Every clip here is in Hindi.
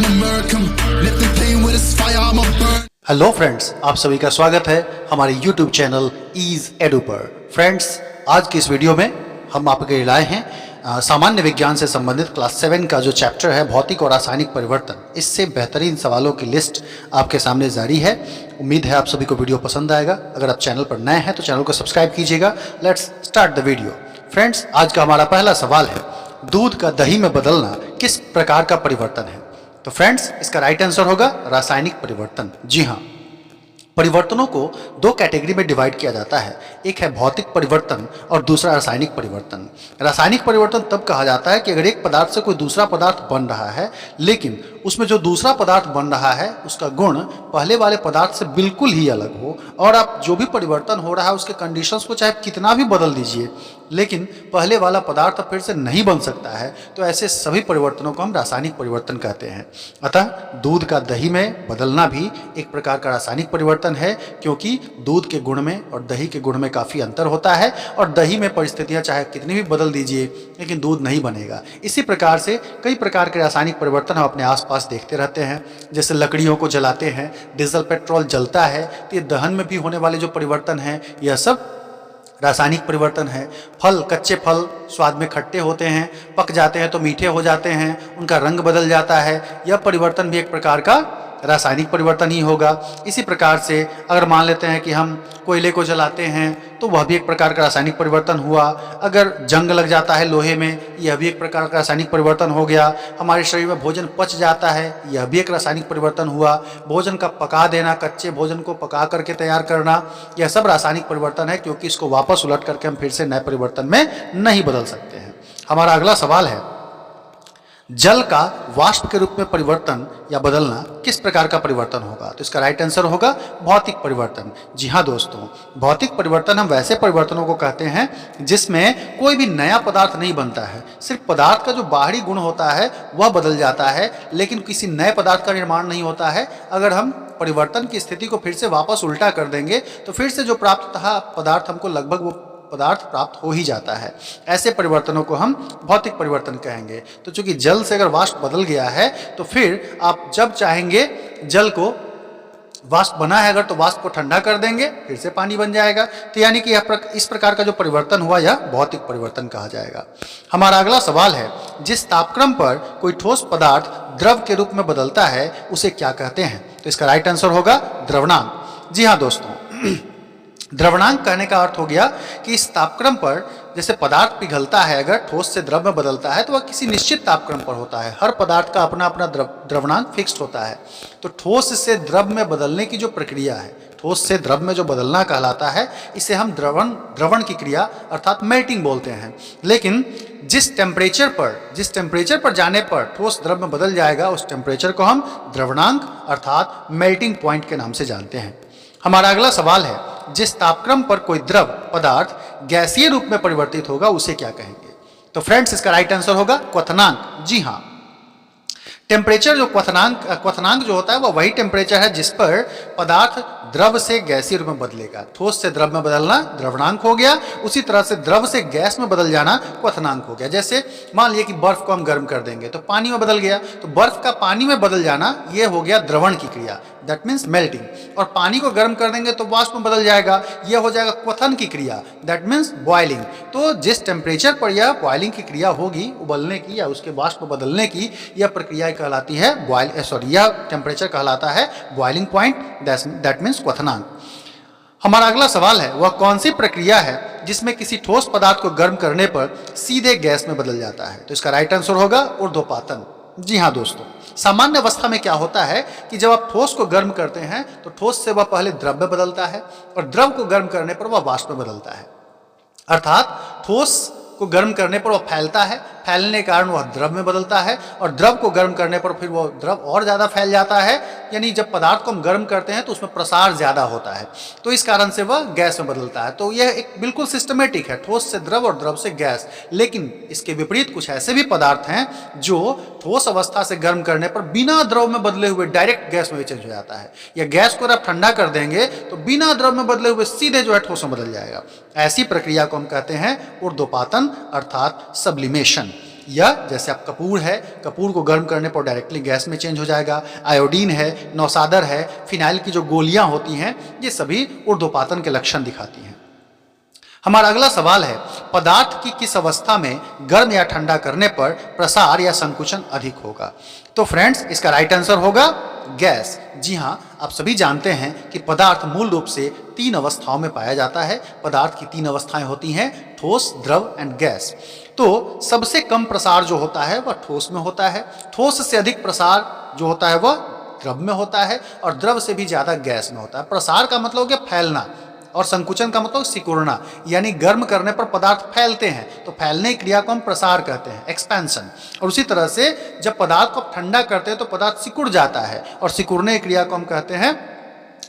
I'ma murk 'em. Lit the pain with this fire, I'ma burn. Hello friends, आप सभी का स्वागत है हमारे यूट्यूब चैनल ईज एडू पर। फ्रेंड्स, आज की इस वीडियो में हम आपके लिए लाए हैं सामान्य विज्ञान से संबंधित क्लास 7 का जो चैप्टर है भौतिक और रासायनिक परिवर्तन, इससे बेहतरीन सवालों की लिस्ट आपके सामने जारी है। उम्मीद है आप सभी को वीडियो पसंद आएगा। अगर आप चैनल पर नए हैं तो चैनल को सब्सक्राइब कीजिएगा। Let's start the video. Friends, आज का हमारा पहला सवाल है, दूध का दही में बदलना किस प्रकार का परिवर्तन है? तो फ्रेंड्स, इसका राइट आंसर होगा रासायनिक परिवर्तन। जी हाँ, परिवर्तनों को दो कैटेगरी में डिवाइड किया जाता है। एक है भौतिक परिवर्तन और दूसरा रासायनिक परिवर्तन। रासायनिक परिवर्तन तब कहा जाता है कि अगर एक पदार्थ से कोई दूसरा पदार्थ बन रहा है, लेकिन उसमें जो दूसरा पदार्थ बन रहा है उसका गुण पहले वाले पदार्थ से बिल्कुल ही अलग हो, और आप जो भी परिवर्तन हो रहा है उसके कंडीशंस को चाहे कितना भी बदल दीजिए, लेकिन पहले वाला पदार्थ फिर से नहीं बन सकता है, तो ऐसे सभी परिवर्तनों को हम रासायनिक परिवर्तन कहते हैं। अतः दूध का दही में बदलना भी एक प्रकार का रासायनिक परिवर्तन है, क्योंकि दूध के गुण में और दही के गुण में काफ़ी अंतर होता है, और दही में परिस्थितियां चाहे कितनी भी बदल दीजिए लेकिन दूध नहीं बनेगा। इसी प्रकार से कई प्रकार के रासायनिक परिवर्तन हम अपने आसपास देखते रहते हैं। जैसे लकड़ियों को जलाते हैं, डीजल पेट्रोल जलता है, तो ये दहन में भी होने वाले जो परिवर्तन हैं यह सब रासायनिक परिवर्तन है। फल, कच्चे फल स्वाद में खट्टे होते हैं, पक जाते हैं तो मीठे हो जाते हैं, उनका रंग बदल जाता है, यह परिवर्तन भी एक प्रकार का रासायनिक परिवर्तन ही होगा। इसी प्रकार से अगर मान लेते हैं कि हम कोयले को जलाते हैं तो वह भी एक प्रकार का रासायनिक परिवर्तन हुआ। अगर जंग लग जाता है लोहे में, यह भी एक प्रकार का रासायनिक परिवर्तन हो गया। हमारे शरीर में भोजन पच जाता है, यह भी एक रासायनिक परिवर्तन हुआ। भोजन का पका देना, कच्चे भोजन को पका करके तैयार करना, यह सब रासायनिक परिवर्तन है, क्योंकि इसको वापस उलट करके हम फिर से नए परिवर्तन में नहीं बदल सकते हैं। हमारा अगला सवाल है, जल का वाष्प के रूप में परिवर्तन या बदलना किस प्रकार का परिवर्तन होगा? तो इसका राइट आंसर होगा भौतिक परिवर्तन। जी हाँ दोस्तों, भौतिक परिवर्तन हम वैसे परिवर्तनों को कहते हैं जिसमें कोई भी नया पदार्थ नहीं बनता है, सिर्फ पदार्थ का जो बाहरी गुण होता है वह बदल जाता है, लेकिन किसी नए पदार्थ का निर्माण नहीं होता है। अगर हम परिवर्तन की स्थिति को फिर से वापस उल्टा कर देंगे तो फिर से जो प्राप्त था पदार्थ हमको लगभग वो पदार्थ प्राप्त हो ही जाता है। ऐसे परिवर्तनों को हम भौतिक परिवर्तन कहेंगे। तो चूंकि जल से अगर वाष्प बदल गया है तो फिर आप जब चाहेंगे जल को, वाष्प बना है अगर, तो वाष्प को ठंडा कर देंगे, फिर से पानी बन जाएगा। तो यानी कि इस प्रकार का जो परिवर्तन हुआ यह भौतिक परिवर्तन कहा जाएगा। हमारा अगला सवाल है, जिस तापक्रम पर कोई ठोस पदार्थ द्रव के रूप में बदलता है उसे क्या कहते हैं? तो इसका राइट आंसर होगा द्रवणांक। जी हाँ दोस्तों, द्रवणांक कहने का अर्थ हो गया कि इस तापक्रम पर जैसे पदार्थ पिघलता है, अगर ठोस से द्रव में बदलता है तो वह किसी निश्चित तापक्रम पर होता है। हर पदार्थ का अपना अपना द्रवणांक फिक्स्ड होता है। तो ठोस से द्रव में बदलने की जो प्रक्रिया है, ठोस से द्रव में जो बदलना कहलाता है, इसे हम द्रवण की क्रिया अर्थात मेल्टिंग बोलते हैं। लेकिन जिस टेम्परेचर पर जाने पर ठोस द्रव में बदल जाएगा, उस टेम्परेचर को हम द्रवणांक अर्थात मेल्टिंग पॉइंट के नाम से जानते हैं। हमारा अगला सवाल है, जिस तापक्रम पर कोई द्रव पदार्थ गैसीय रूप में परिवर्तित होगा उसे क्या कहेंगे? तो फ्रेंड्स, इसका राइट आंसर होगा क्वथनांक। जी हाँ, टेम्परेचर जो क्वथनांक जो होता है वह वही टेम्परेचर है जिस पर पदार्थ द्रव से गैसीय रूप में बदलेगा। ठोस से द्रव में बदलना द्रवणांक हो गया, उसी तरह से द्रव से गैस में बदल जाना क्वथनांक हो गया। जैसे मान लिया कि बर्फ को हम गर्म कर देंगे तो पानी में बदल गया, तो बर्फ का पानी में बदल जाना यह हो गया द्रवण की क्रिया, दैट मीन्स मेल्टिंग। और पानी को गर्म कर देंगे तो वाष्प में बदल जाएगा, यह हो जाएगा क्वथन की क्रिया, दैट मीन्स बॉइलिंग। तो जिस टेम्परेचर पर यह बॉइलिंग की क्रिया होगी, उबलने की या उसके वाष्प में बदलने की, यह प्रक्रिया कहलाती है यह टेम्परेचर कहलाता है बॉइलिंग पॉइंट, दैट मीन्स क्वथनांक। हमारा अगला सवाल है, वह कौन सी प्रक्रिया है जिसमें किसी ठोस पदार्थ को गर्म करने पर सीधे गैस में बदल जाता है? तो इसका राइट आंसर होगा ऊर्ध्वपातन। जी हाँ दोस्तों, सामान्य अवस्था में क्या होता है कि जब आप ठोस को गर्म करते हैं तो ठोस से वह पहले द्रव में बदलता है, और द्रव को गर्म करने पर वह वाष्प में बदलता है। अर्थात ठोस को गर्म करने पर वह फैलता है, फैलने के कारण वह द्रव में बदलता है, और द्रव को गर्म करने पर फिर वो द्रव और ज़्यादा फैल जाता है। यानी जब पदार्थ को हम गर्म करते हैं तो उसमें प्रसार ज़्यादा होता है, तो इस कारण से वह गैस में बदलता है। तो यह एक बिल्कुल सिस्टमेटिक है, ठोस से द्रव और द्रव से गैस। लेकिन इसके विपरीत कुछ ऐसे भी पदार्थ हैं जो ठोस अवस्था से गर्म करने पर बिना द्रव में बदले हुए डायरेक्ट गैस में चेंज हो जाता है, या गैस को अगर आप ठंडा कर देंगे तो बिना द्रव में बदले हुए सीधे जो है ठोस में बदल जाएगा। ऐसी प्रक्रिया को हम कहते हैं ऊर्ध्वपातन अर्थात सब्लिमेशन। या जैसे आप कपूर है, कपूर को गर्म करने पर डायरेक्टली गैस में चेंज हो जाएगा। आयोडीन है, नौसादर है, फिनाइल की जो गोलियां होती हैं, ये सभी ऊर्ध्वपातन के लक्षण दिखाती हैं। हमारा अगला सवाल है, पदार्थ की किस अवस्था में गर्म या ठंडा करने पर प्रसार या संकुचन अधिक होगा? तो फ्रेंड्स, इसका राइट आंसर होगा गैस। जी हाँ, आप सभी जानते हैं कि पदार्थ मूल रूप से 3 अवस्थाओं में पाया जाता है। पदार्थ की 3 अवस्थाएं होती हैं, ठोस, द्रव एंड गैस। तो सबसे कम प्रसार जो होता है वह ठोस में होता है, ठोस से अधिक प्रसार जो होता है वह द्रव में होता है, और द्रव से भी ज्यादा गैस में होता है। प्रसार का मतलब हो गया फैलना, और संकुचन का मतलब सिकुड़ना, यानी गर्म करने पर पदार्थ फैलते हैं, तो फैलने की क्रिया को हम प्रसार कहते हैं, एक्सपेंशन। और उसी तरह से जब पदार्थ को ठंडा करते हैं तो पदार्थ सिकुड़ जाता है, और सिकुड़ने की क्रिया को हम कहते हैं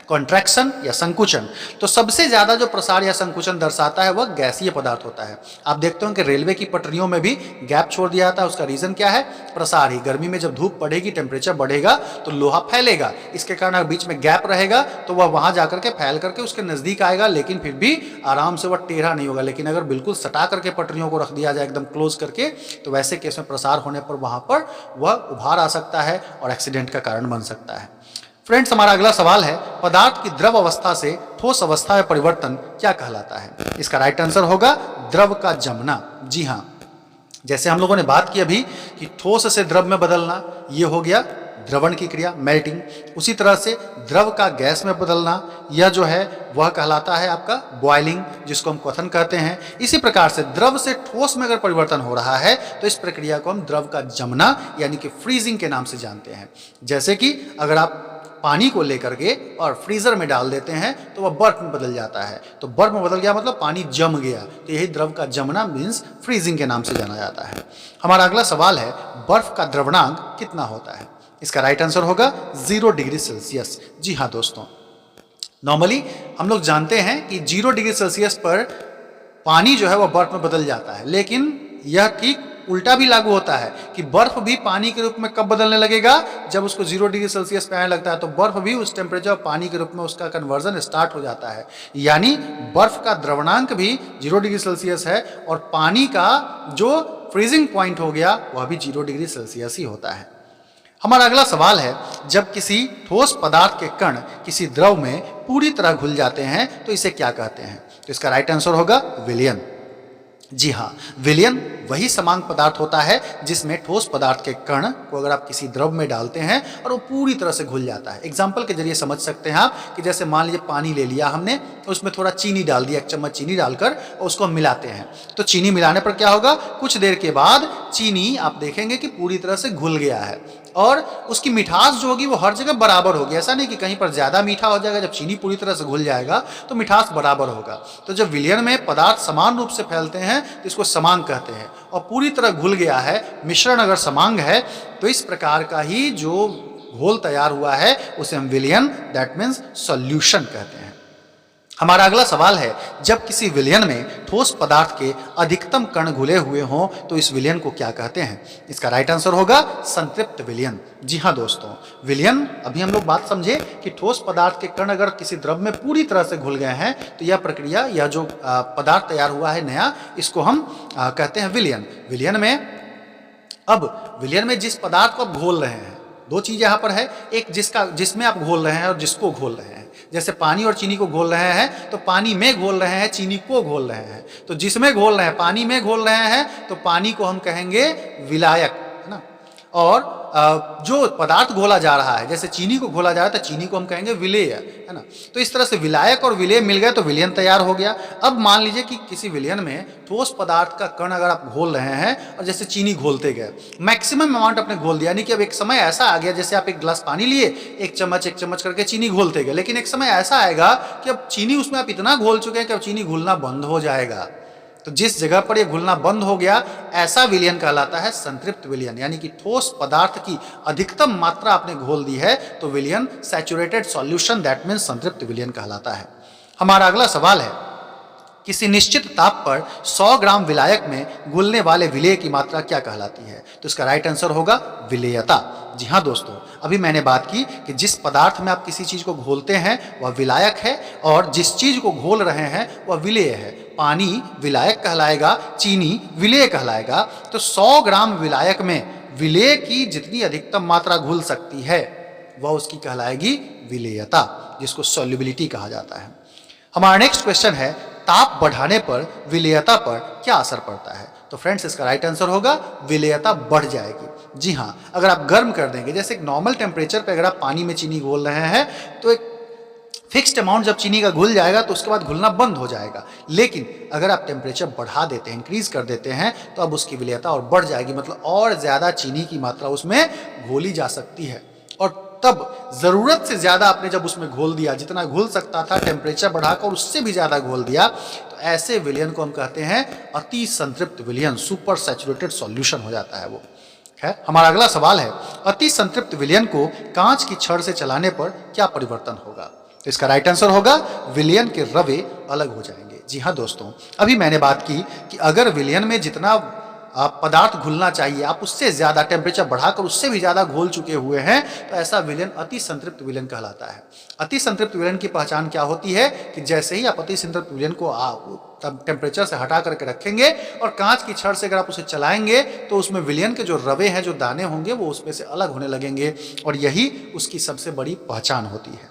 कॉन्ट्रैक्शन या संकुचन। तो सबसे ज्यादा जो प्रसार या संकुचन दर्शाता है वह गैसीय पदार्थ होता है। आप देखते हो कि रेलवे की पटरियों में भी गैप छोड़ दिया जाता है, उसका रीजन क्या है? प्रसार ही। गर्मी में जब धूप बढ़ेगी, टेम्परेचर बढ़ेगा तो लोहा फैलेगा, इसके कारण अगर बीच में गैप रहेगा तो वह वहां जाकर के फैल करके उसके नजदीक आएगा, लेकिन फिर भी आराम से वह टेढ़ा नहीं होगा। लेकिन अगर बिल्कुल सटा करके पटरियों को रख दिया जाए एकदम क्लोज करके, तो वैसे केस में प्रसार होने पर वहां पर वह उभार आ सकता है और एक्सीडेंट का कारण बन सकता है। फ्रेंड्स, हमारा अगला सवाल है, पदार्थ की द्रव अवस्था से ठोस अवस्था में परिवर्तन क्या कहलाता है? इसका राइट आंसर होगा द्रव का जमना। जी हाँ, जैसे हम लोगों ने बात की अभी कि ठोस से द्रव में बदलना, ये हो गया द्रवण की क्रिया, मेल्टिंग। उसी तरह से द्रव का गैस में बदलना, यह जो है वह कहलाता है आपका बॉइलिंग, जिसको हम क्वथन कहते हैं। इसी प्रकार से द्रव से ठोस में अगर परिवर्तन हो रहा है तो इस प्रक्रिया को हम द्रव का जमना यानी कि फ्रीजिंग के नाम से जानते हैं। जैसे कि अगर आप पानी को लेकर के और फ्रीजर में डाल देते हैं तो वह बर्फ में बदल जाता है, तो बर्फ में बदल गया मतलब पानी जम गया, तो यही द्रव का जमना मीन्स फ्रीजिंग के नाम से जाना जाता है। हमारा अगला सवाल है, बर्फ का द्रवणांक कितना होता है? इसका राइट आंसर होगा 0 डिग्री सेल्सियस। जी हाँ दोस्तों, नॉर्मली हम लोग जानते हैं कि 0 डिग्री सेल्सियस पर पानी जो है वह बर्फ में बदल जाता है, लेकिन यह ठीक उल्टा भी लागू होता है कि बर्फ भी पानी के रूप में कब बदलने लगेगा? जब उसको 0 डिग्री सेल्सियस पे आने लगता है, तो बर्फ भी उस टेम्परेचर पानी के रूप में उसका कन्वर्जन स्टार्ट हो जाता है। यानी बर्फ का द्रवणांक भी 0 डिग्री सेल्सियस है, और पानी का जो फ्रीजिंग पॉइंट हो गया वह भी 0 डिग्री सेल्सियस ही होता है। हमारा अगला सवाल है, जब किसी ठोस पदार्थ के कण किसी द्रव में पूरी तरह घुल जाते हैं तो इसे क्या कहते हैं? तो इसका राइट आंसर होगा विलयन। जी हाँ, विलयन वही समांग पदार्थ होता है जिसमें ठोस पदार्थ के कण को अगर आप किसी द्रव में डालते हैं और वो पूरी तरह से घुल जाता है। एग्जाम्पल के जरिए समझ सकते हैं आप कि जैसे मान लीजिए पानी ले लिया हमने, उसमें थोड़ा चीनी डाल दिया, 1 चम्मच चीनी डालकर, और उसको हम मिलाते हैं। तो चीनी मिलाने पर क्या होगा? कुछ देर के बाद चीनी आप देखेंगे कि पूरी तरह से घुल गया है, और उसकी मिठास जो होगी वो हर जगह बराबर होगी। ऐसा नहीं कि कहीं पर ज्यादा मीठा हो जाएगा। जब चीनी पूरी तरह से घुल जाएगा तो मिठास बराबर होगा। तो जब विलयन में पदार्थ समान रूप से फैलते हैं तो इसको समांग कहते हैं, और पूरी तरह घुल गया है, मिश्रण अगर समांग है, तो इस प्रकार का ही जो घोल तैयार हुआ है उसे हम विलयन, दैट मीन्स सॉल्यूशन कहते हैं। हमारा अगला सवाल है, जब किसी विलयन में ठोस पदार्थ के अधिकतम कण घुले हुए हों तो इस विलयन को क्या कहते हैं? इसका राइट आंसर होगा संतृप्त विलयन। जी हाँ दोस्तों, विलयन, अभी हम लोग बात समझे कि ठोस पदार्थ के कण अगर किसी द्रव में पूरी तरह से घुल गए हैं तो यह प्रक्रिया, यह जो पदार्थ तैयार हुआ है नया, इसको हम कहते हैं विलयन। विलयन में जिस पदार्थ को आप घोल रहे हैं, 2 चीज यहाँ पर है, एक जिसमें आप घोल रहे हैं और जिसको घोल रहे हैं। जैसे पानी और चीनी को घोल रहे हैं तो पानी में घोल रहे हैं, चीनी को घोल रहे हैं। तो जिसमें घोल रहे हैं, पानी में घोल रहे हैं, तो पानी को हम कहेंगे विलायक, है ना। और जो पदार्थ घोला जा रहा है, जैसे चीनी को घोला जा रहा है तो चीनी को हम कहेंगे विलेय, है ना। तो इस तरह से विलायक और विलेय मिल गए तो विलयन तैयार हो गया। अब मान लीजिए कि किसी विलयन में ठोस पदार्थ का कण अगर आप घोल रहे हैं और जैसे चीनी घोलते गए, मैक्सिमम अमाउंट आपने घोल दिया, यानी कि अब एक समय ऐसा आ गया, जैसे आप 1 गिलास पानी लिए, 1 चम्मच करके चीनी घोलते गए, लेकिन एक समय ऐसा आएगा कि अब चीनी उसमें आप इतना घोल चुके हैं कि अब चीनी घुलना बंद हो जाएगा। तो जिस जगह पर यह घुलना बंद हो गया, ऐसा विलयन कहलाता है संतृप्त विलयन। यानी कि ठोस पदार्थ की अधिकतम मात्रा आपने घोल दी है तो विलयन सैचुरेटेड सॉल्यूशन, दैट मीन्स संतृप्त विलयन कहलाता है। हमारा अगला सवाल है, किसी निश्चित ताप पर 100 ग्राम विलायक में घुलने वाले विलेय की मात्रा क्या कहलाती है? तो इसका राइट आंसर होगा विलेयता। जी हाँ दोस्तों, अभी मैंने बात की कि जिस पदार्थ में आप किसी चीज को घोलते हैं वह विलायक है और जिस चीज को घोल रहे हैं वह विलेय है। पानी विलायक कहलाएगा, चीनी विलेय कहलाएगा। तो 100 ग्राम विलायक में विलेय की जितनी अधिकतम मात्रा घुल सकती है वह उसकी कहलाएगी विलेयता, जिसको सॉल्युबिलिटी कहा जाता है। हमारा नेक्स्ट क्वेश्चन है, ताप बढ़ाने पर विलेयता पर क्या असर पड़ता है? तो फ्रेंड्स इसका राइट आंसर होगा विलेयता बढ़ जाएगी। जी हाँ, अगर आप गर्म कर देंगे, जैसे एक नॉर्मल टेम्परेचर पे अगर आप पानी में चीनी घोल रहे हैं तो एक फिक्स्ड अमाउंट जब चीनी का घुल जाएगा तो उसके बाद घुलना बंद हो जाएगा। लेकिन अगर आप टेम्परेचर बढ़ा देते हैं, इंक्रीज कर देते हैं, तो अब उसकी विलेयता और बढ़ जाएगी, मतलब और ज्यादा चीनी की मात्रा उसमें घोली जा सकती है। और तब जरूरत से ज्यादा आपने जब उसमें घोल दिया, जितना घुल सकता था टेम्परेचर बढ़ाकर उससे भी ज्यादा घोल दिया, तो ऐसे विलयन को हम कहते हैं अति संतृप्त विलयन, सुपर सैचुरेटेड सॉल्यूशन हो जाता है वो। है हमारा अगला सवाल है, अति संतृप्त विलयन को कांच की छड़ से चलाने पर क्या परिवर्तन होगा? तो इसका राइट आंसर होगा विलयन के रवे अलग हो जाएंगे। जी हाँ दोस्तों, अभी मैंने बात की कि अगर विलयन में जितना पदार्थ घुलना चाहिए आप उससे ज्यादा टेम्परेचर बढ़ाकर उससे भी ज्यादा घोल चुके हुए हैं, तो ऐसा विलयन अति संतृप्त विलयन कहलाता है। अति संतृप्त विलयन की पहचान क्या होती है कि जैसे ही आप अति संतृप्त विलयन को टेम्परेचर से हटा करके रखेंगे और कांच की छड़ से अगर आप उसे चलाएंगे तो उसमें विलयन के जो रवे हैं, जो दाने होंगे, वो उसमें से अलग होने लगेंगे और यही उसकी सबसे बड़ी पहचान होती है।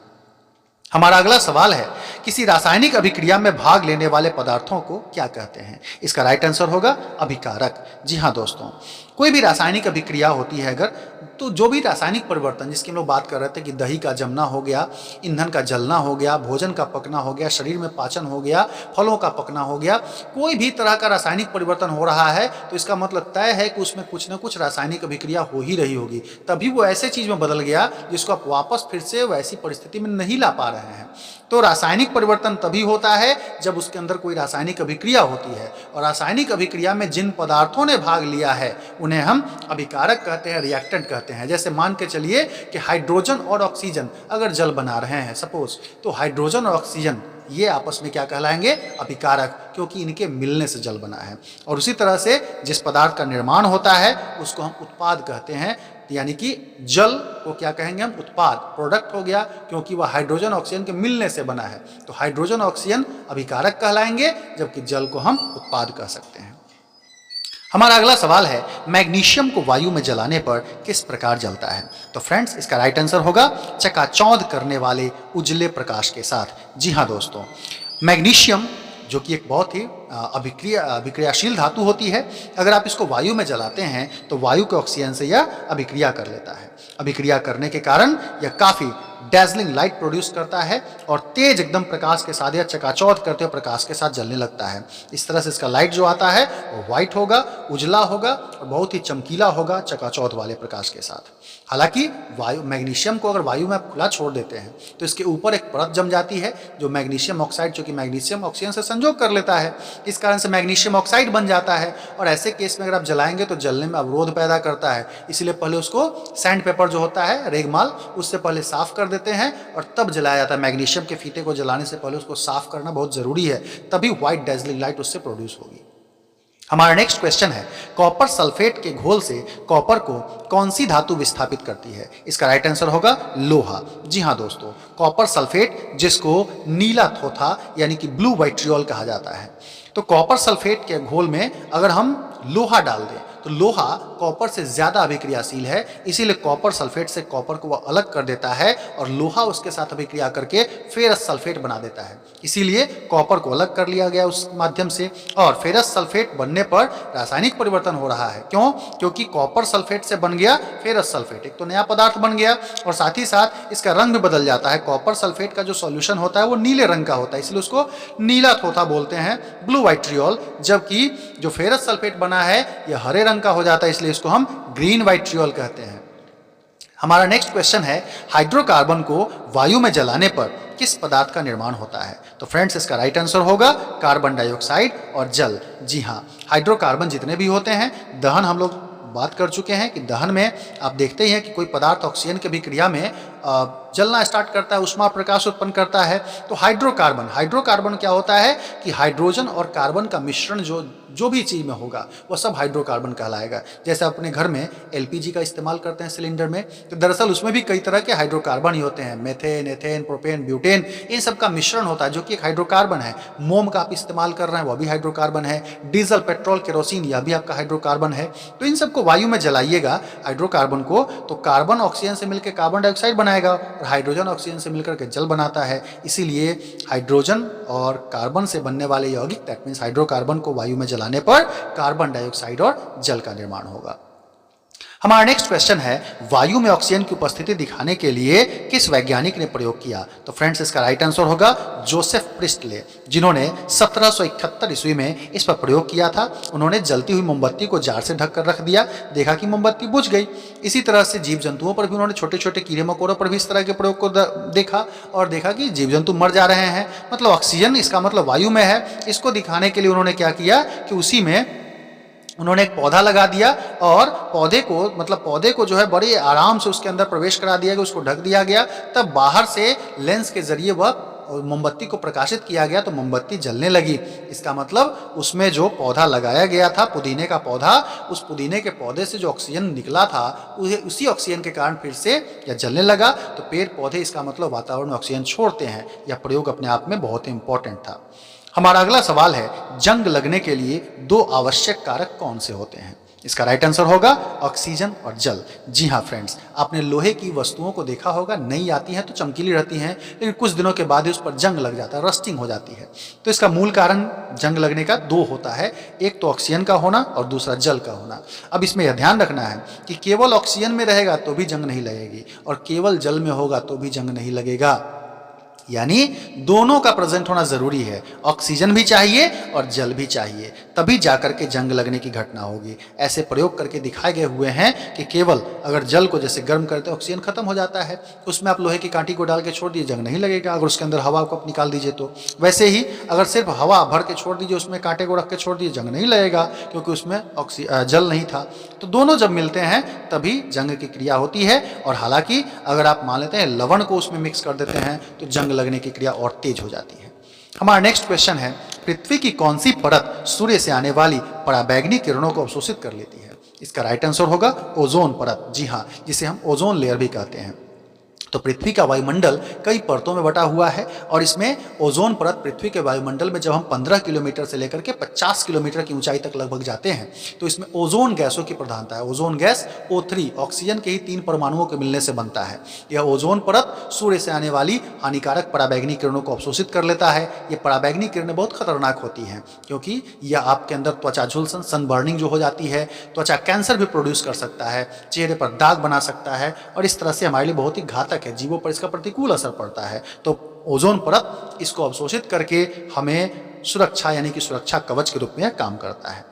हमारा अगला सवाल है, किसी रासायनिक अभिक्रिया में भाग लेने वाले पदार्थों को क्या कहते हैं? इसका राइट आंसर होगा अभिकारक। जी हाँ दोस्तों, कोई भी रासायनिक अभिक्रिया होती है अगर, तो जो भी रासायनिक परिवर्तन जिसकी हम लोग बात कर रहे थे कि दही का जमना हो गया, ईंधन का जलना हो गया, भोजन का पकना हो गया, शरीर में पाचन हो गया, फलों का पकना हो गया, कोई भी तरह का रासायनिक परिवर्तन हो रहा है तो इसका मतलब तय है कि उसमें कुछ ना कुछ रासायनिक अभिक्रिया हो ही रही होगी, तभी वो ऐसे चीज में बदल गया जिसको आप वापस फिर से वैसी परिस्थिति में नहीं ला पा रहे हैं। तो रासायनिक परिवर्तन तभी होता है जब उसके अंदर कोई रासायनिक अभिक्रिया होती है, और रासायनिक अभिक्रिया में जिन पदार्थों ने भाग लिया है उन्हें हम अभिकारक कहते हैं, रिएक्टेंट कहते हैं। जैसे मान के चलिए कि हाइड्रोजन और ऑक्सीजन अगर जल बना रहे हैं सपोज, तो हाइड्रोजन और ऑक्सीजन ये आपस में क्या कहलाएंगे? अभिकारक, क्योंकि इनके मिलने से जल बना है। और उसी तरह से जिस पदार्थ का निर्माण होता है उसको हम उत्पाद कहते हैं, यानी कि जल को क्या कहेंगे हम? उत्पाद, प्रोडक्ट हो गया, क्योंकि वह हाइड्रोजन ऑक्सीजन के मिलने से बना है। तो हाइड्रोजन ऑक्सीजन अभिकारक कहलाएंगे, जबकि जल को हम उत्पाद कह सकते हैं। हमारा अगला सवाल है, मैग्नीशियम को वायु में जलाने पर किस प्रकार जलता है? तो फ्रेंड्स इसका राइट आंसर होगा चकाचौंध करने वाले उजले प्रकाश के साथ। जी हाँ दोस्तों, मैग्नीशियम जो कि एक बहुत ही अभिक्रियाशील धातु होती है, अगर आप इसको वायु में जलाते हैं तो वायु के ऑक्सीजन से यह अभिक्रिया कर लेता है। अभिक्रिया करने के कारण यह काफी डैजलिंग लाइट प्रोड्यूस करता है और तेज एकदम प्रकाश के साथ या चकाचौंध करते हुए प्रकाश के साथ जलने लगता है। इस तरह से इसका लाइट जो आता है वो व्हाइट होगा, उजला होगा और बहुत ही चमकीला होगा चकाचौंध वाले प्रकाश के साथ। हालांकि वायु मैग्नीशियम को अगर वायु में आप खुला छोड़ देते हैं तो इसके ऊपर एक परत जम जाती है जो मैग्नीशियम ऑक्साइड, जो कि मैग्नीशियम ऑक्सीजन से संयोग कर लेता है, इस कारण से मैग्नीशियम ऑक्साइड बन जाता है। और ऐसे केस में अगर आप जलाएंगे तो जलने में अवरोध पैदा करता है, इसलिए पहले उसको सैंड पेपर जो होता है, रेगमाल, उससे पहले साफ कर देते हैं और तब जलाया जाता है। मैग्नीशियम के फीते को जलाने से पहले उसको साफ करना बहुत जरूरी है, तभी व्हाइट डैजलिंग लाइट उससे प्रोड्यूस होगी। हमारा नेक्स्ट क्वेश्चन है, कॉपर सल्फेट के घोल से कॉपर को कौन सी धातु विस्थापित करती है? इसका राइट आंसर होगा लोहा। जी हाँ दोस्तों, कॉपर सल्फेट जिसको नीला थोथा यानी कि ब्लू वाइट्रियोल कहा जाता है, तो कॉपर सल्फेट के घोल में अगर हम लोहा डाल दें तो लोहा कॉपर से ज्यादा अभिक्रियाशील है, इसीलिए कॉपर सल्फेट से कॉपर को वह अलग कर देता है और लोहा उसके साथ अभिक्रिया करके फेरस सल्फेट बना देता है। इसीलिए कॉपर को अलग कर लिया गया उस माध्यम से, और फेरस सल्फेट बनने पर रासायनिक परिवर्तन हो रहा है। क्यों? क्योंकि कॉपर सल्फेट से बन गया फेरस सल्फेट, एक तो नया पदार्थ बन गया और साथ ही साथ इसका रंग भी बदल जाता है। कॉपर सल्फेट का जो सॉल्यूशन होता है वो नीले रंग का होता है, इसलिए उसको नीला थोथा बोलते हैं, ब्लू वाइट्रियोल, जबकि जो फेरस सल्फेट बना है यह हरे रंग का हो जाता है, इसलिए इसको हम ग्रीन वाइट्रियोल कहते हैं। हमारा नेक्स्ट क्वेश्चन है, हाइड्रोकार्बन को वायु में जलाने पर किस पदार्थ का निर्माण होता है? तो फ्रेंड्स इसका राइट आंसर होगा कार्बन डाइऑक्साइड और जल। जी हाँ, हाइड्रोकार्बन जितने भी होते हैं, दहन हम लोग बात कर चुके हैं कि दहन में आप देखते ही हैं कि कोई पदार्थ ऑक्सीजन की अभिक्रिया में जलना स्टार्ट करता है, उष्मा प्रकाश उत्पन्न करता है। तो हाइड्रोकार्बन क्या होता है कि हाइड्रोजन और कार्बन का मिश्रण जो जो भी चीज़ में होगा वो सब हाइड्रोकार्बन कहलाएगा। जैसे अपने घर में एलपीजी का इस्तेमाल करते हैं सिलेंडर में, तो दरअसल उसमें भी कई तरह के हाइड्रोकार्बन ही होते हैं, मेथेन, एथेन, प्रोपेन, ब्यूटेन, इन सब का मिश्रण होता है जो कि एक हाइड्रोकार्बन है। मोम का आप इस्तेमाल कर रहे हैं, वह भी हाइड्रोकार्बन है। डीजल, पेट्रोल, केरोसिन, यह भी आपका हाइड्रोकार्बन है। तो इन सबको वायु में जलाइएगा हाइड्रोकार्बन को, तो कार्बन ऑक्सीजन से मिलकर कार्बन डाइऑक्साइड बनाएगा और हाइड्रोजन ऑक्सीजन से मिलकर के जल बनाता है। इसीलिए हाइड्रोजन और कार्बन से बनने वाले यौगिक, दैट मीन्स हाइड्रोकार्बन को वायु में जलाने पर कार्बन डाइऑक्साइड और जल का निर्माण होगा। हमारा नेक्स्ट क्वेश्चन है, वायु में ऑक्सीजन की उपस्थिति दिखाने के लिए किस वैज्ञानिक ने प्रयोग किया? तो फ्रेंड्स इसका राइट आंसर होगा जोसेफ प्रिस्टले, जिन्होंने 1771 ईस्वी में इस पर प्रयोग किया था। उन्होंने जलती हुई मोमबत्ती को जार से ढककर रख दिया, देखा कि मोमबत्ती बुझ गई। इसी तरह से जीव जंतुओं पर भी उन्होंने, छोटे छोटे कीड़े मकोड़ों पर भी इस तरह के प्रयोग को देखा और देखा कि जीव जंतु मर जा रहे हैं। मतलब ऑक्सीजन, इसका मतलब वायु में है। इसको दिखाने के लिए उन्होंने क्या किया कि उसी में उन्होंने एक पौधा लगा दिया और पौधे को जो है बड़े आराम से उसके अंदर प्रवेश करा दिया गया, उसको ढक दिया गया। तब बाहर से लेंस के जरिए वह मोमबत्ती को प्रकाशित किया गया तो मोमबत्ती जलने लगी। इसका मतलब उसमें जो पौधा लगाया गया था, पुदीने का पौधा, उस पुदीने के पौधे से जो ऑक्सीजन निकला था उसी ऑक्सीजन के कारण फिर से यह जलने लगा। तो पेड़ पौधे, इसका मतलब वातावरण में ऑक्सीजन छोड़ते हैं। यह प्रयोग अपने आप में बहुत ही इंपॉर्टेंट था। हमारा अगला सवाल है, जंग लगने के लिए दो आवश्यक कारक कौन से होते हैं? इसका राइट आंसर होगा ऑक्सीजन और जल। जी हाँ फ्रेंड्स, आपने लोहे की वस्तुओं को देखा होगा, नई आती हैं तो चमकीली रहती हैं, लेकिन कुछ दिनों के बाद ही उस पर जंग लग जाता है, रस्टिंग हो जाती है। तो इसका मूल कारण जंग लगने का दो होता है, एक तो ऑक्सीजन का होना और दूसरा जल का होना। अब इसमें यह ध्यान रखना है कि केवल ऑक्सीजन में रहेगा तो भी जंग नहीं लगेगी और केवल जल में होगा तो भी जंग नहीं लगेगा। यानी दोनों का प्रेजेंट होना जरूरी है, ऑक्सीजन भी चाहिए और जल भी चाहिए, तभी जाकर के जंग लगने की घटना होगी। ऐसे प्रयोग करके दिखाए गए हुए हैं कि केवल अगर जल को जैसे गर्म करते हैं ऑक्सीजन खत्म हो जाता है, उसमें आप लोहे की कांटी को डाल के छोड़ दीजिए, जंग नहीं लगेगा। अगर उसके अंदर हवा को आप निकाल दीजिए तो वैसे ही अगर सिर्फ हवा भर के छोड़ दीजिए, उसमें कांटे को रख के छोड़ दीजिए, जंग नहीं लगेगा क्योंकि उसमें जल नहीं था। तो दोनों जब मिलते हैं तभी जंग की क्रिया होती है। और हालांकि अगर आप मान लेते हैं लवण को उसमें मिक्स कर देते हैं तो जंग लगने की क्रिया और तेज हो जाती है। हमारा नेक्स्ट क्वेश्चन है, पृथ्वी की कौन सी परत सूर्य से आने वाली पराबैंगनी किरणों को अवशोषित कर लेती है? इसका राइट आंसर होगा ओजोन परत। जी हाँ, जिसे हम ओजोन लेयर भी कहते हैं। तो पृथ्वी का वायुमंडल कई परतों में बटा हुआ है और इसमें ओजोन परत पृथ्वी के वायुमंडल में जब हम 15 किलोमीटर से लेकर के 50 किलोमीटर की ऊंचाई तक लगभग जाते हैं तो इसमें ओजोन गैसों की प्रधानता है। ओजोन गैस O3 ऑक्सीजन के ही 3 परमाणुओं के मिलने से बनता है। यह ओजोन परत सूर्य से आने वाली हानिकारक पराबैंगनी किरणों को अवशोषित कर लेता है। ये पराबैंगनी किरणें बहुत खतरनाक होती हैं क्योंकि यह आपके अंदर त्वचा झुलसन, सनबर्निंग जो हो जाती है, त्वचा कैंसर भी प्रोड्यूस कर सकता है, चेहरे पर दाग बना सकता है और इस तरह से हमारे लिए बहुत ही घातक है, जीवों पर इसका प्रतिकूल असर पड़ता है। तो ओजोन परत इसको अवशोषित करके हमें सुरक्षा यानी कि सुरक्षा कवच के रूप में काम करता है।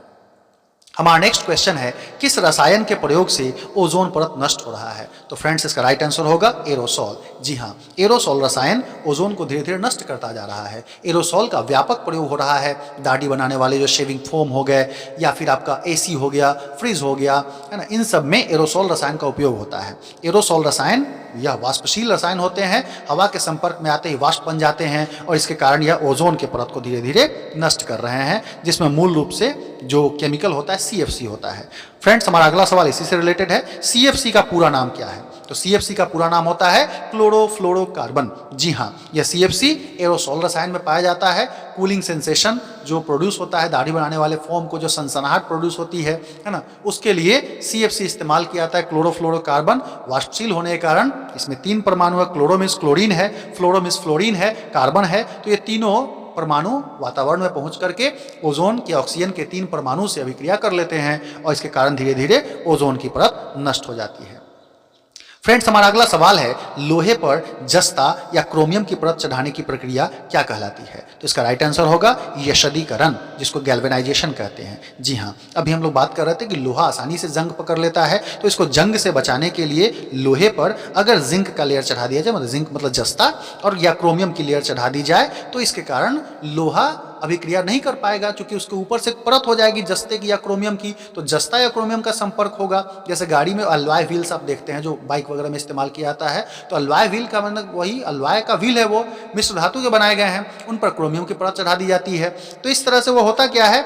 हमारा नेक्स्ट क्वेश्चन है, किस रसायन के प्रयोग से ओजोन परत नष्ट हो रहा है? तो फ्रेंड्स इसका राइट आंसर होगा एरोसॉल। जी हाँ, एरोसॉल रसायन ओजोन को धीरे धीरे नष्ट करता जा रहा है। एरोसॉल का व्यापक प्रयोग हो रहा है। दाढ़ी बनाने वाले जो शेविंग फोम हो गए या फिर आपका एसी हो गया, फ्रिज हो गया, है ना, इन सब में एरोसॉल रसायन का उपयोग होता है। एरोसॉल रसायन यह वाष्पशील रसायन होते हैं, हवा के संपर्क में आते ही वाष्प बन जाते हैं और इसके कारण यह ओजोन के परत को धीरे धीरे नष्ट कर रहे हैं, जिसमें मूल रूप से जो केमिकल होता है CFC होता है। फ्रेंड्स, हमारा अगला सवाल इसी से रिलेटेड है, CFC का पूरा नाम क्या है? तो CFC का पूरा नाम होता है क्लोरोफ्लोरोकार्बन। जी हाँ, यह CFC एरोसॉल रसायन में पाया जाता है। कूलिंग सेंसेशन जो प्रोड्यूस होता है, दाढ़ी बनाने वाले फोम को जो सनसनाहट प्रोड्यूस होती है ना, उसके लिए CFC इस्तेमाल किया जाता है। क्लोरोफ्लोरोकार्बन वाष्पशील होने के कारण इसमें 3 परमाणु है, क्लोरो मीन्स क्लोरीन है, फ्लोरो मीन्स फ्लोरीन है, कार्बन है। तो ये तीनों परमाणु वातावरण में पहुंच करके ओजोन के ऑक्सीजन के 3 परमाणु से अभिक्रिया कर लेते हैं और इसके कारण धीरे धीरे ओजोन की परत नष्ट हो जाती है। फ्रेंड्स, हमारा अगला सवाल है, लोहे पर जस्ता या क्रोमियम की परत चढ़ाने की प्रक्रिया क्या कहलाती है? तो इसका राइट आंसर होगा यशदीकरण, जिसको गैल्वेनाइजेशन कहते हैं। जी हाँ, अभी हम लोग बात कर रहे थे कि लोहा आसानी से जंग पकड़ लेता है, तो इसको जंग से बचाने के लिए लोहे पर अगर जिंक का लेयर चढ़ा दिया जाए, मतलब जिंक मतलब जस्ता, और या क्रोमियम की लेयर चढ़ा दी जाए तो इसके कारण लोहा अभिक्रिया नहीं कर पाएगा, क्योंकि उसके ऊपर से परत हो जाएगी जस्ते की या क्रोमियम की। तो जस्ता या क्रोमियम का संपर्क होगा। जैसे गाड़ी में अलॉय व्हील्स आप देखते हैं जो बाइक वगैरह में इस्तेमाल किया जाता है, तो अलॉय व्हील का मतलब वही अलॉय का व्हील है, वो मिश्र धातु के बनाए गए हैं, उन पर क्रोमियम की परत चढ़ा दी जाती है। तो इस तरह से वो होता क्या है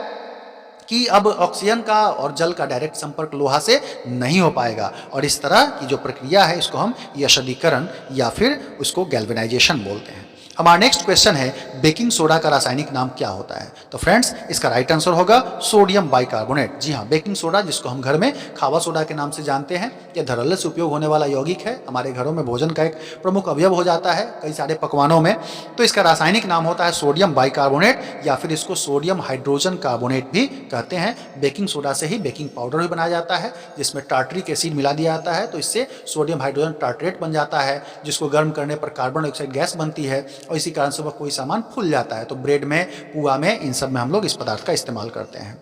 कि अब ऑक्सीजन का और जल का डायरेक्ट संपर्क लोहा से नहीं हो पाएगा, और इस तरह की जो प्रक्रिया है इसको हम यशदीकरण या फिर उसको गैल्वेनाइजेशन बोलते हैं। हमारा नेक्स्ट क्वेश्चन है बेकिंग सोडा का रासायनिक नाम क्या होता है? तो फ्रेंड्स इसका राइट आंसर होगा सोडियम बाइकार्बोनेट। जी हाँ, बेकिंग सोडा जिसको हम घर में खावा सोडा के नाम से जानते हैं, यह धड़ल्ले से उपयोग होने वाला यौगिक है, हमारे घरों में भोजन का एक प्रमुख अवयव हो जाता है कई सारे पकवानों में। तो इसका रासायनिक नाम होता है सोडियम बाइकार्बोनेट या फिर इसको सोडियम हाइड्रोजन कार्बोनेट भी कहते हैं। बेकिंग सोडा से ही बेकिंग पाउडर भी बनाया जाता है जिसमें टार्टरिक एसिड मिला दिया जाता है, तो इससे सोडियम हाइड्रोजन टार्ट्रेट बन जाता है जिसको गर्म करने पर कार्बन डाइऑक्साइड गैस बनती है और इसी कारण से वह कोई सामान फूल जाता है। तो ब्रेड में, पुआ में, इन सब में हम लोग इस पदार्थ का इस्तेमाल करते हैं।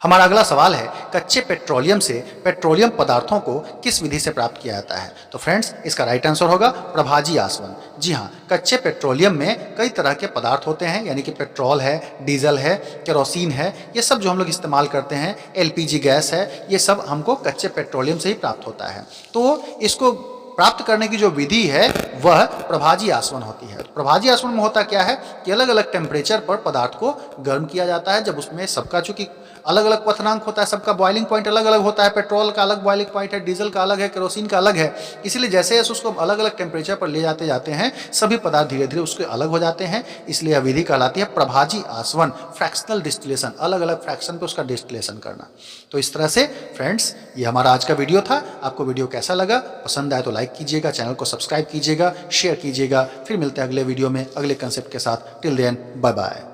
हमारा अगला सवाल है कच्चे पेट्रोलियम से पेट्रोलियम पदार्थों को किस विधि से प्राप्त किया जाता है? तो फ्रेंड्स इसका राइट आंसर होगा प्रभाजी आसवन। जी हाँ, कच्चे पेट्रोलियम में कई तरह के पदार्थ होते हैं, यानी कि पेट्रोल है, डीजल है, केरोसिन है, ये सब जो हम लोग इस्तेमाल करते हैं, एलपीजी गैस है, ये सब हमको कच्चे पेट्रोलियम से ही प्राप्त होता है। तो इसको प्राप्त करने की जो विधि है वह प्रभाजी आसवन होती है। प्रभाजी आसवन में होता क्या है कि अलग अलग टेम्परेचर पर पदार्थ को गर्म किया जाता है। जब उसमें सबका चूंकि अलग अलग क्वथनांक होता है, सबका बॉइलिंग पॉइंट अलग अलग होता है, पेट्रोल का अलग बॉइलिंग पॉइंट है, डीजल का अलग है, केरोसिन का अलग है, इसलिए जैसे जैसे उसको अलग अलग टेम्परेचर पर ले जाते हैं सभी पदार्थ धीरे धीरे उसके अलग हो जाते हैं, इसलिए यह विधि कहलाती है प्रभाजी आसवन, फ्रैक्शनल डिस्टिलेशन, अलग अलग फ्रैक्शन पे उसका डिस्टिलेशन करना। तो इस तरह से फ्रेंड्स ये हमारा आज का वीडियो था। आपको वीडियो कैसा लगा? पसंद आए तो लाइक कीजिएगा, चैनल को सब्सक्राइब कीजिएगा, शेयर कीजिएगा। फिर मिलते हैं अगले वीडियो में अगले कंसेप्ट के साथ। Till then bye bye.